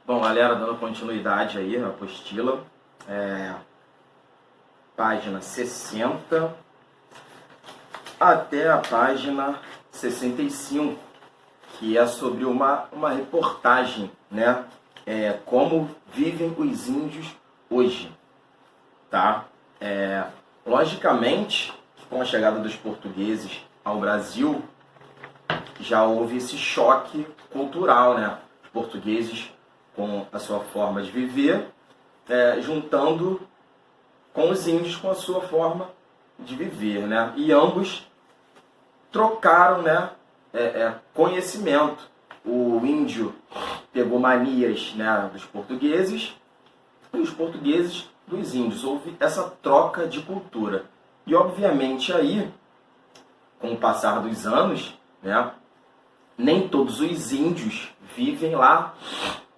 Bom, galera, dando continuidade aí na apostila, página 60 até a página 65, que é sobre uma reportagem, né? Como vivem os índios hoje, tá? Logicamente, com a chegada dos portugueses ao Brasil, já houve esse choque cultural, né? Os portugueses com a sua forma de viver, juntando com os índios com a sua forma de viver, né? E ambos trocaram, né, conhecimento. O índio pegou manias, né, dos portugueses e os portugueses dos índios. Houve essa troca de cultura. E, obviamente, aí, com o passar dos anos, né, nem todos os índios vivem lá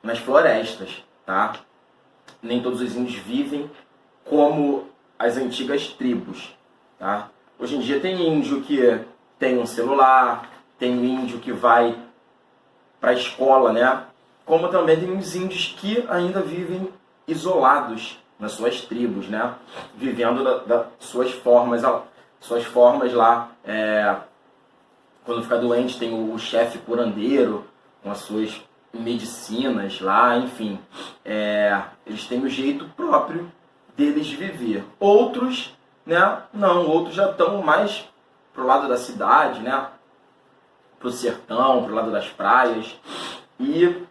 nas florestas, tá? Nem todos os índios vivem como as antigas tribos, tá? Hoje em dia tem índio que tem um celular, tem índio que vai para a escola, né? Como também tem os índios que ainda vivem isolados nas suas tribos, né? Vivendo das suas formas lá. Quando fica doente tem o chefe curandeiro com as suas medicinas lá, enfim. Eles têm o jeito próprio deles de viver. Outros, né? Não, outros já estão mais pro lado da cidade, né? Pro sertão, pro lado das praias e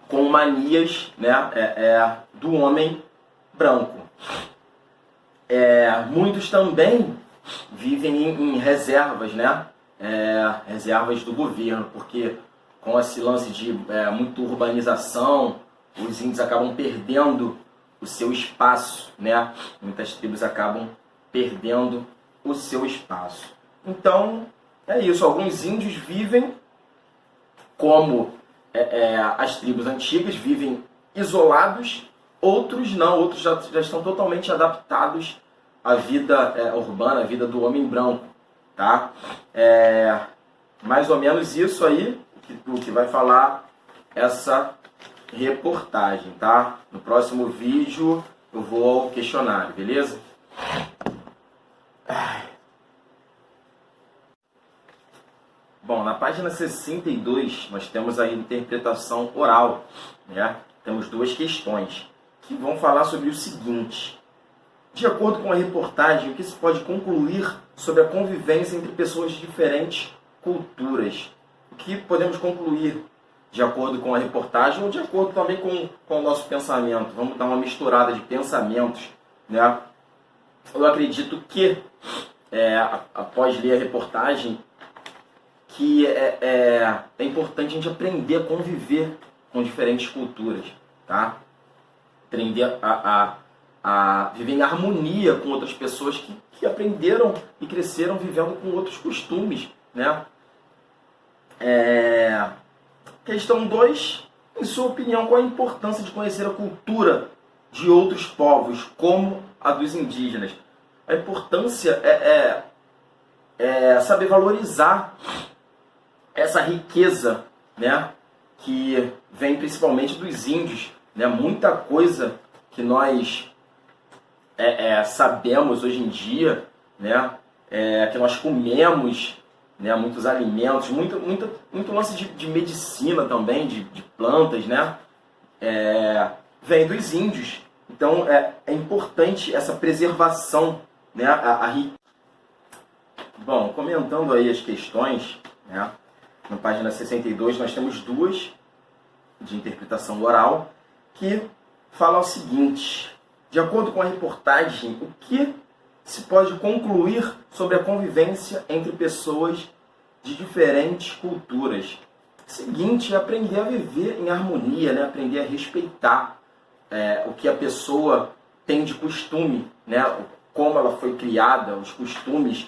com manias, né? Do homem branco. Muitos também vivem em reservas, né? Reservas do governo, porque com esse lance de muita urbanização, os índios acabam perdendo o seu espaço, né? Muitas tribos acabam perdendo o seu espaço. Então, é isso. Alguns índios vivem como as tribos antigas, vivem isolados. Outros não, outros já estão totalmente adaptados à vida urbana, à vida do homem branco, tá? Mais ou menos isso aí, o que vai falar essa reportagem, tá? No próximo vídeo eu vou ao questionário, beleza? Bom, na página 62 nós temos a interpretação oral, né? Temos duas questões que vão falar sobre o seguinte: de acordo com a reportagem, o que se pode concluir sobre a convivência entre pessoas de diferentes culturas? O que podemos concluir de acordo com a reportagem ou de acordo também com o nosso pensamento? Vamos dar uma misturada de pensamentos, né? Eu acredito que, após ler a reportagem, que é importante a gente aprender a conviver com diferentes culturas, tá? Aprender a viver em harmonia com outras pessoas que aprenderam e cresceram vivendo com outros costumes, né? Questão 2, em sua opinião, qual a importância de conhecer a cultura de outros povos, como a dos indígenas? A importância é saber valorizar essa riqueza, né, que vem principalmente dos índios, né? Muita coisa que nós sabemos hoje em dia, né, que nós comemos, né, muitos alimentos, muito lance de medicina também, de plantas, né, vem dos índios. Então é importante essa preservação, né, Bom, comentando aí as questões, né, na página 62 nós temos duas de interpretação oral que falam o seguinte: de acordo com a reportagem, o que se pode concluir sobre a convivência entre pessoas de diferentes culturas? O seguinte, é aprender a viver em harmonia, né? Aprender a respeitar o que a pessoa tem de costume, né? Como ela foi criada, os costumes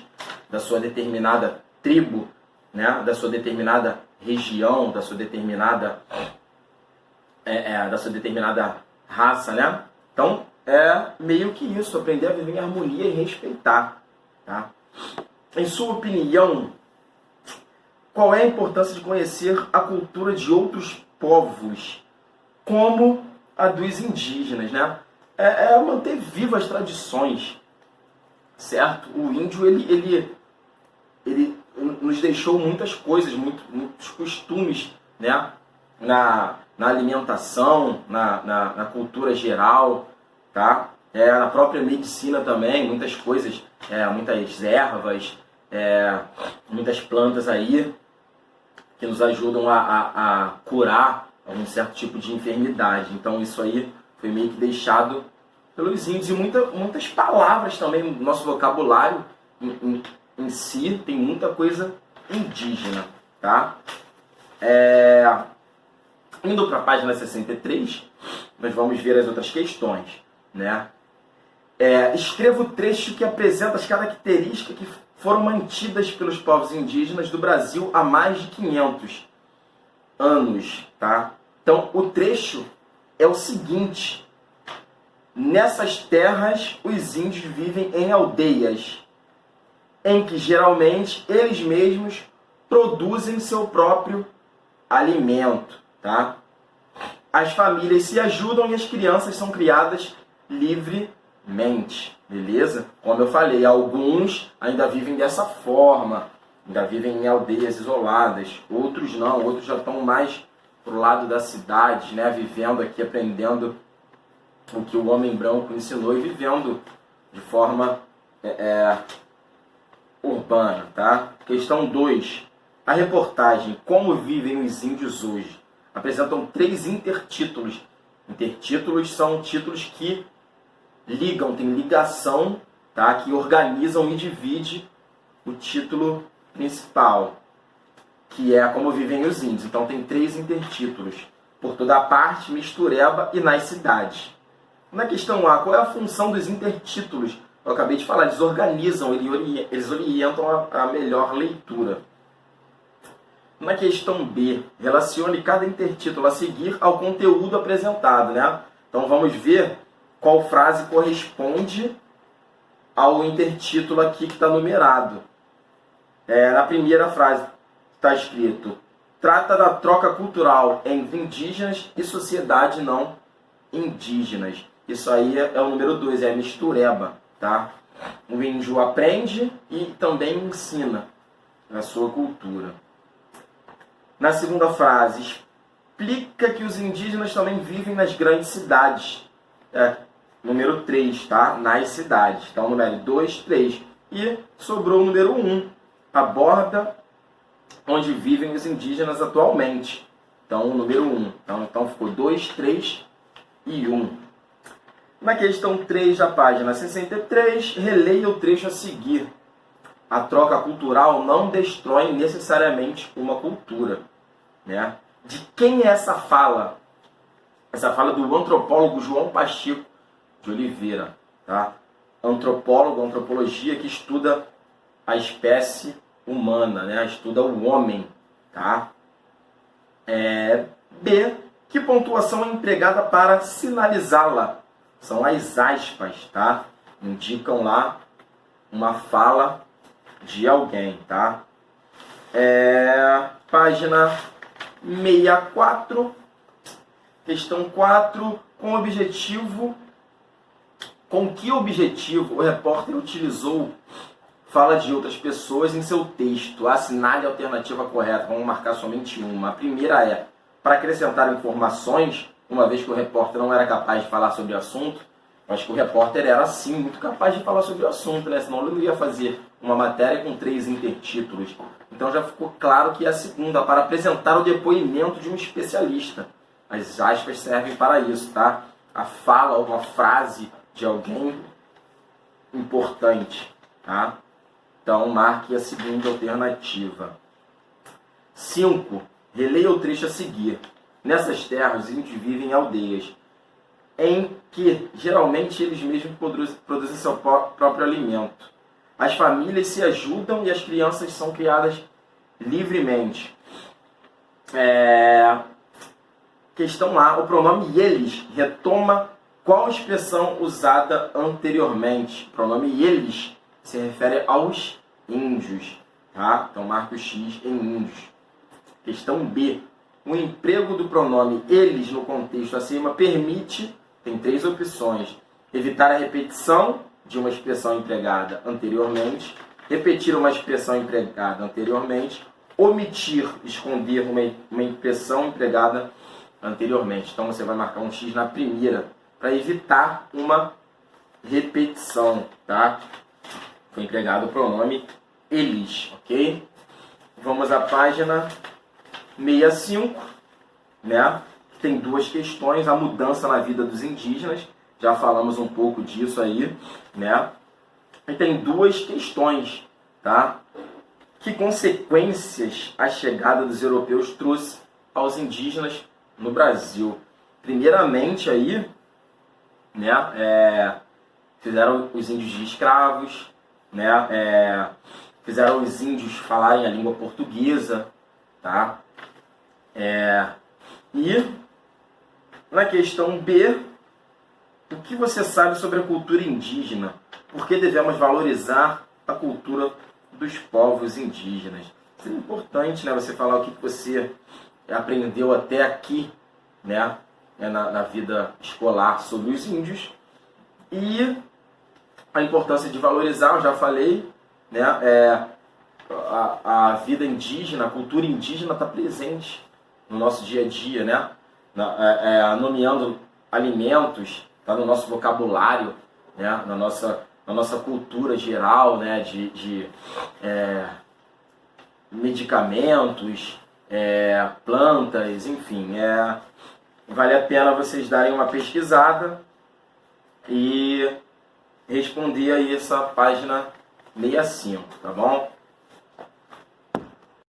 da sua determinada tribo, né? Da sua determinada região, da sua determinada raça, né? Então, meio que isso, aprender a viver em harmonia e respeitar, tá? Em sua opinião, qual é a importância de conhecer a cultura de outros povos, como a dos indígenas, né? Manter vivas as tradições, certo? O índio, ele nos deixou muitas coisas, muitos costumes, né? Na alimentação, na cultura geral, tá? Na própria medicina também, muitas coisas, muitas ervas, muitas plantas aí que nos ajudam a curar algum certo tipo de enfermidade. Então isso aí foi meio que deixado pelos índios. E muitas palavras também no nosso vocabulário em si, tem muita coisa indígena, tá? Indo para a página 63, nós vamos ver as outras questões, né? Escreva o trecho que apresenta as características que foram mantidas pelos povos indígenas do Brasil há mais de 500 anos, tá? Então, o trecho é o seguinte: nessas terras, os índios vivem em aldeias, em que geralmente eles mesmos produzem seu próprio alimento, tá? As famílias se ajudam e as crianças são criadas livremente, beleza? Como eu falei, alguns ainda vivem dessa forma, ainda vivem em aldeias isoladas, outros não, outros já estão mais pro lado da cidade, né? Vivendo aqui, aprendendo o que o homem branco ensinou e vivendo de forma urbana, tá? Questão 2. A reportagem Como Vivem os Índios Hoje apresentam 3 intertítulos. Intertítulos são títulos que ligam, tem ligação, tá? Que organizam e dividem o título principal, que é Como Vivem os Índios. Então tem 3 intertítulos: Por Toda a Parte, Mistureba e Nas Cidades. Na questão A, qual é a função dos intertítulos? Eu acabei de falar, eles organizam, eles orientam a melhor leitura. Na questão B, relacione cada intertítulo a seguir ao conteúdo apresentado, né? Então vamos ver qual frase corresponde ao intertítulo aqui que está numerado. Na primeira frase está escrito: trata da troca cultural entre indígenas e sociedade não indígenas. Isso aí é o número 2, é a mistureba, tá? O índio aprende e também ensina a sua cultura. Na segunda frase, explica que os indígenas também vivem nas grandes cidades. Número 3, tá? Nas cidades. Então, número 2, 3. E sobrou o número 1. Aborda onde vivem os indígenas atualmente. Então, o número 1. Então ficou 2, 3 e 1. Na questão 3 da página 63, releia o trecho a seguir. A troca cultural não destrói necessariamente uma cultura, né? De quem é essa fala? Essa fala do antropólogo João Pacheco de Oliveira, tá? Antropólogo, antropologia que estuda a espécie humana, né? Estuda o homem, tá? B, que pontuação é empregada para sinalizá-la? São as aspas, tá? Indicam lá uma fala de alguém, tá? Página 64, questão 4, com que objetivo o repórter utilizou fala de outras pessoas em seu texto? Assinale a alternativa correta, vamos marcar somente uma. A primeira é para acrescentar informações, uma vez que o repórter não era capaz de falar sobre o assunto. Eu acho que o repórter era, sim, muito capaz de falar sobre o assunto, né? Senão ele não ia fazer uma matéria com 3 intertítulos. Então já ficou claro que é a segunda, para apresentar o depoimento de um especialista. As aspas servem para isso, tá? A fala ou uma frase de alguém importante, tá? Então marque a segunda alternativa. 5. Releia o trecho a seguir. Nessas terras, os índios vivem em aldeias, em que geralmente eles mesmos produzem seu próprio alimento. As famílias se ajudam e as crianças são criadas livremente. Questão A. O pronome eles retoma qual expressão usada anteriormente? O pronome eles se refere aos índios, tá? Então marca o X em índios. Questão B. o emprego do pronome eles no contexto acima permite, tem 3 opções: evitar a repetição de uma expressão empregada anteriormente, repetir uma expressão empregada anteriormente, omitir, esconder uma expressão empregada anteriormente. Então você vai marcar um X na primeira para evitar uma repetição, tá? Foi empregado o pronome eles, ok? Vamos à página 65, né? Tem 2 questões: a mudança na vida dos indígenas, já falamos um pouco disso aí, né? E tem 2 questões, tá? Que consequências a chegada dos europeus trouxe aos indígenas no Brasil? Primeiramente aí, né? Fizeram os índios de escravos, né? Fizeram os índios falarem a língua portuguesa, tá? E na questão B, o que você sabe sobre a cultura indígena? Por que devemos valorizar a cultura dos povos indígenas? Isso é importante, né? Você falar o que você aprendeu até aqui, né? Na vida escolar sobre os índios. E a importância de valorizar, eu já falei, né? A vida indígena, a cultura indígena está presente no nosso dia a dia, né? Nomeando alimentos, está no nosso vocabulário, né? na nossa cultura geral, né? de medicamentos, plantas, enfim. Vale a pena vocês darem uma pesquisada e responder aí essa página 65, tá bom?